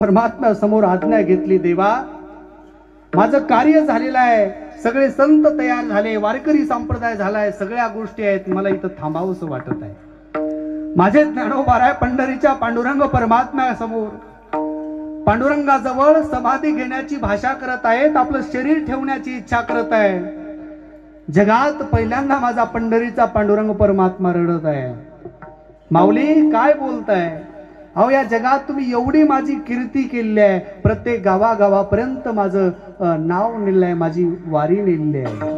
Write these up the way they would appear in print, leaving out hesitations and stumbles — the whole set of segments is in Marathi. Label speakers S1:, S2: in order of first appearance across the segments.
S1: परमात्मा समोर आज्ञा घेतली, देवा माझं कार्य झालेलं आहे, सगळे संत तयार झाले, वारकरी संप्रदाय झालाय, सगळ्या गोष्टी आहेत, मला इथं थांबावंसं वाटत आहे. माझे ज्ञानोबा आहे पंढरीच्या पांडुरंग परमात्मा समोर पांडुरंगाजवळ समाधी घेण्याची भाषा करत आहेत, आपलं शरीर ठेवण्याची इच्छा करत आहे. जगात पहिल्यांदा माझा पंढरीचा पांडुरंग परमात्मा रडत आहे. माऊली काय बोलताय? अहो या जगात तुम्ही एवढी माझी कीर्ती केली आहे, प्रत्येक गावागावापर्यंत माझं नाव नेलंय, माझी वारी नेली आहे,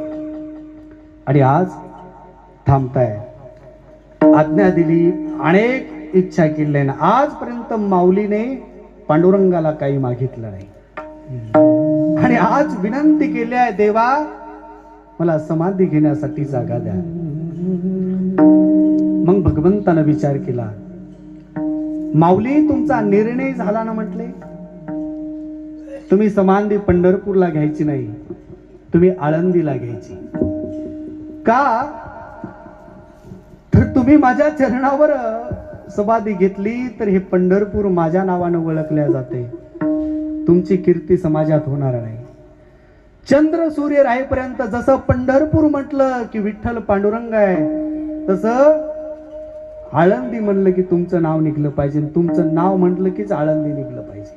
S1: आणि आज थांबताय. आज्ञा दिली, अनेक इच्छा केल्या ना, आजपर्यंत माऊलीने पांडुरंगाला काही मागितलं नाही, आणि आज विनंती केली आहे, देवा मला समाधी घेण्यासाठी जागा द्या. मग भगवंतानं विचार केला, माऊली तुमचा निर्णय झाला ना, म्हटले तुम्ही समाधी पंढरपूरला घ्यायची नाही, तुम्ही आळंदीला घ्यायची. का तर तुम्ही माझ्या चरणावर समाधी घेतली तर हे पंढरपूर माझ्या नावानं ओळखल्या जाते, तुमची कीर्ती समाजात होणार नाही. चंद्र सूर्य राहीपर्यंत जसं पंढरपूर म्हटलं की विठ्ठल पांडुरंग आहे, तसं आळंदी म्हणलं की तुमचं नाव निघलं पाहिजे, तुमचं नाव म्हटलं कीच आळंदी निघलं पाहिजे.